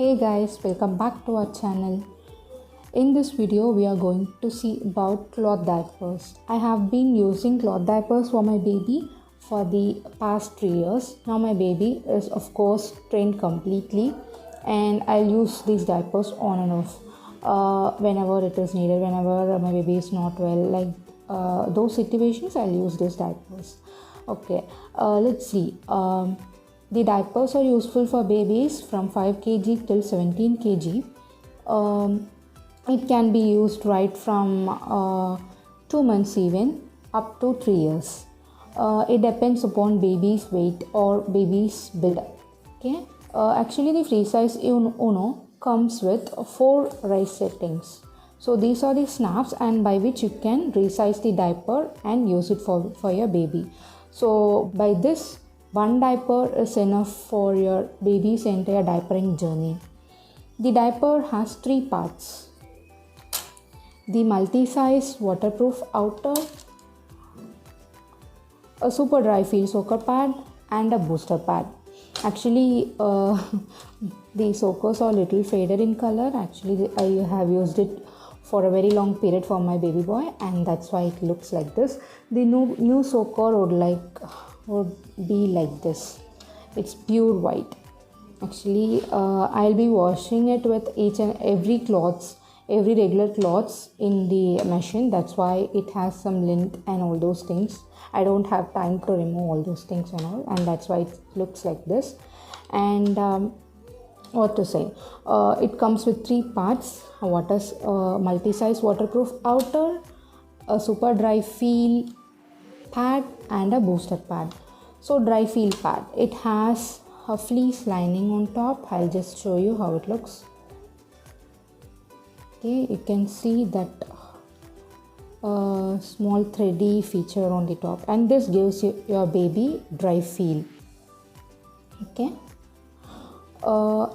Hey guys, welcome back to our channel. In this video, we are going to see about cloth diapers. I have been using cloth diapers for my baby for the past 3 years. Now my baby is of course trained completely and I'll use these diapers on and off whenever it is needed, whenever my baby is not well, those situations I'll use these diapers. Okay, let's see. The diapers are useful for babies from 5 kg till 17 kg. It can be used right from 2 months even up to 3 years. It depends upon baby's weight or baby's build. Okay. Actually, the free size Uno comes with 4 rise settings. So these are the snaps and by which you can resize the diaper and use it for your baby. So by this, one diaper is enough for your baby's entire diapering journey. The diaper has 3 parts: the multi-size waterproof outer, a super dry feel soaker pad, and a booster pad. Actually, the soakers are little faded in color. Actually, I have used it for a very long period for my baby boy, and that's why it looks like this. The new soaker would be like this. It's pure white. Actually, I'll be washing it with each and every regular cloths in the machine. That's why it has some lint and all those things. I don't have time to remove all those things and all, and that's why it looks like this. And what to say, it comes with 3 parts: a multi-size waterproof outer, a super dry feel pad, and a booster pad. So dry feel pad, it has a fleece lining on top. I'll just show you how it looks. Okay, you can see that small thready feature on the top, and this gives your baby dry feel. Okay.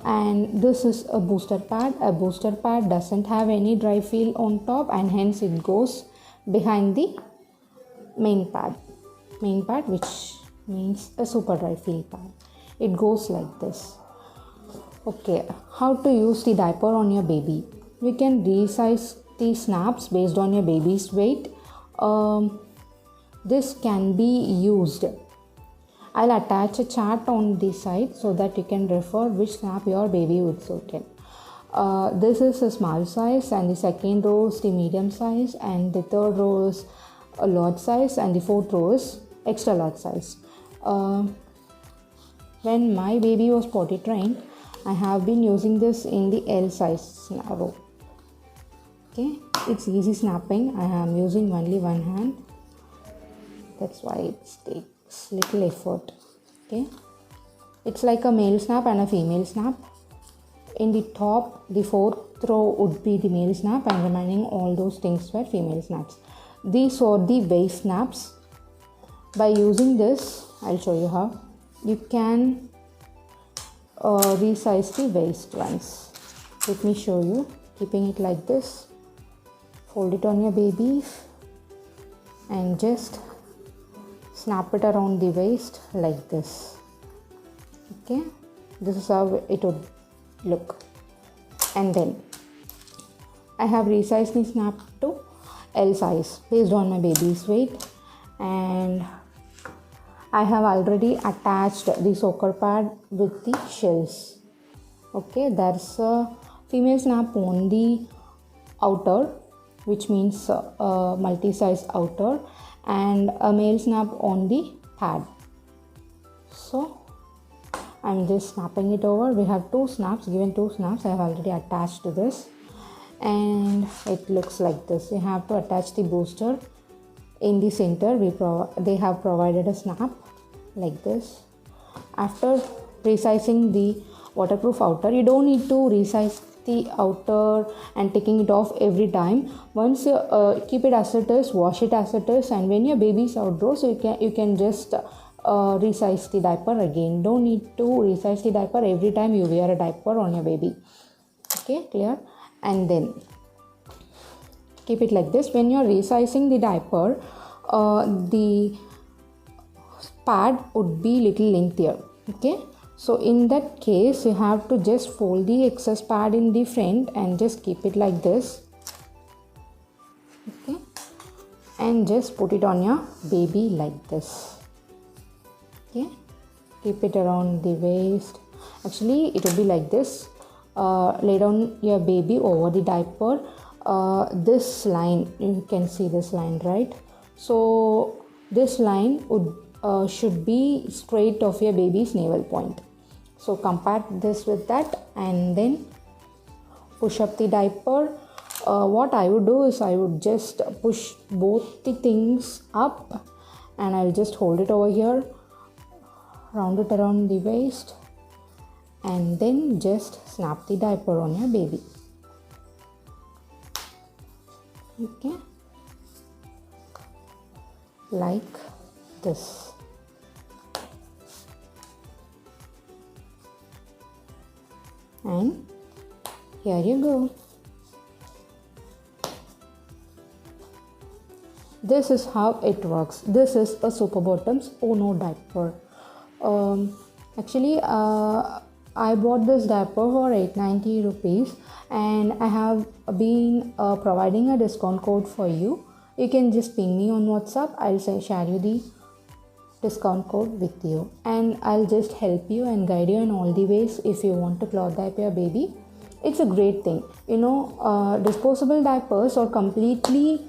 And this is a booster pad. A booster pad doesn't have any dry feel on top, and hence it goes behind the main pad, which means a super dry feel pad. It goes like this. Okay, how to use the diaper on your baby? We can resize the snaps based on your baby's weight. This can be used. I'll attach a chart on the side so that you can refer which snap your baby would suit in. This is a small size, and the second row is the medium size, and the third row is a large size, and the fourth row is extra large size. When my baby was potty trained, I have been using this in the L size row. Okay, it's easy snapping. I am using only one hand. That's why it takes little effort. Okay, it's like a male snap and a female snap. In the top, the fourth row would be the male snap, and remaining all those things were female snaps. These are the waist snaps. By using this, I'll show you how you can resize the waist ones. Let me show you. Keeping it like this, fold it on your baby and just snap it around the waist like this. Okay, this is how it would look. And then I have resized the snap to L size based on my baby's weight, and I have already attached the soaker pad with the shells. Okay, there's a female snap on the outer, which means multi-size outer, and a male snap on the pad. So I'm just snapping it over. We have 2 snaps, given 2 snaps. I have already attached to this, and it looks like this. You have to attach the booster in the center. They have provided a snap like this. After resizing the waterproof outer, you don't need to resize the outer and taking it off every time. Once you keep it as it is, wash it as it is, and when your baby is outdoors, so you can just resize the diaper again. Don't need to resize the diaper every time you wear a diaper on your baby. Okay, clear? And then keep it like this. When you're resizing the diaper, the pad would be little lengthier. Okay, So in that case, you have to just fold the excess pad in the front and just keep it like this. Okay, and just put it on your baby like this. Okay, keep it around the waist. Actually, it will be like this. Lay down your baby over the diaper. This line, you can see this line, right? So this line should be straight of your baby's navel point. So compare this with that and then push up the diaper. What I would do is I would just push both the things up and I'll just hold it over here, round it around the waist, and then just snap the diaper on your baby. Okay, like this. And here you go. This is how it works. This is a Super Bottoms Ono diaper. Actually, I bought this diaper for 890 rupees and I have been providing a discount code for you. You can just ping me on WhatsApp. I'll share you the discount code with you and I'll just help you and guide you in all the ways if you want to cloth diaper your baby. It's a great thing. Disposable diapers are completely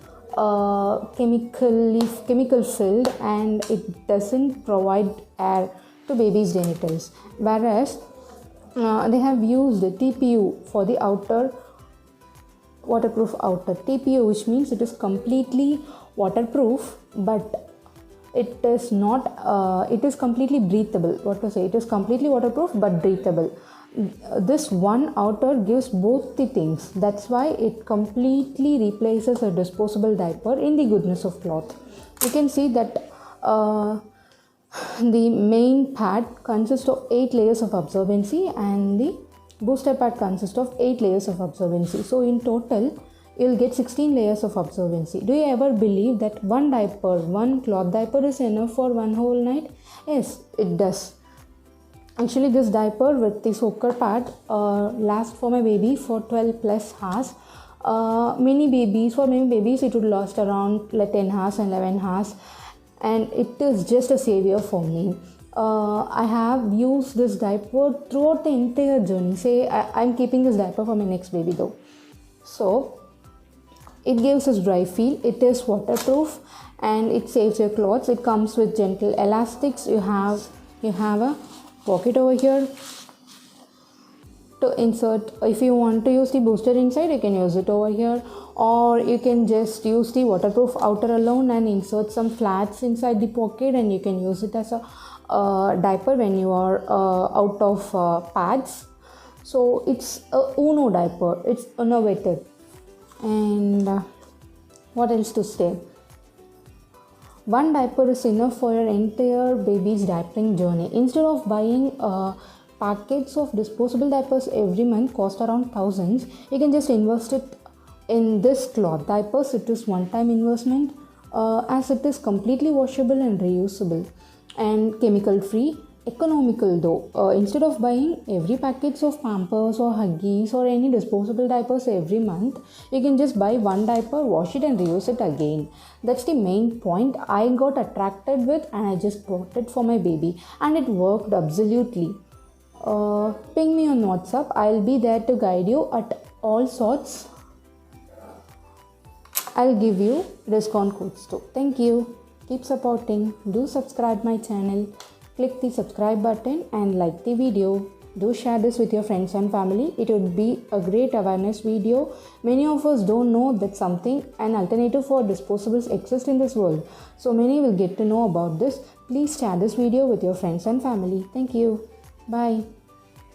chemical filled and it doesn't provide air to baby's genitals, whereas they have used TPU for the outer waterproof outer. TPU, which means it is completely waterproof, but it is not, it is completely breathable. What to say? It is completely waterproof but breathable. This one outer gives both the things. That's why it completely replaces a disposable diaper in the goodness of cloth. You can see that the main pad consists of 8 layers of absorbency and the booster pad consists of 8 layers of absorbency. So in total, you'll get 16 layers of absorbency. Do you ever believe that one cloth diaper is enough for one whole night? Yes, it does. Actually, this diaper with the soaker pad lasts for my baby for 12 plus hours. For many babies, it would last around 10 hours and 11 hours. And it is just a savior for me. I have used this diaper throughout the entire journey. I'm keeping this diaper for my next baby though. So it gives us dry feel, it is waterproof and it saves your clothes. It comes with gentle elastics. You have a pocket over here to insert. If you want to use the booster inside, you can use it over here, or you can just use the waterproof outer alone and insert some flats inside the pocket and you can use it as a diaper when you are out of pads. So it's a Uno diaper. It's innovative. And what else to say? One diaper is enough for your entire baby's diapering journey. Instead of buying packets of disposable diapers every month, cost around thousands, you can just invest it in this cloth diapers. It is one-time investment as it is completely washable and reusable and chemical free. Economical though. Instead of buying every packets of Pampers or Huggies or any disposable diapers every month, you can just buy one diaper, wash it and reuse it again. That's the main point I got attracted with, and I just bought it for my baby and it worked absolutely. Ping me on WhatsApp. I'll be there to guide you at all sorts. I'll give you discount codes too. Thank you. Keep supporting. Do subscribe my channel. Click the subscribe button and like the video. Do share this with your friends and family. It would be a great awareness video. Many of us don't know that an alternative for disposables exists in this world. So many will get to know about this. Please share this video with your friends and family. Thank you. Bye.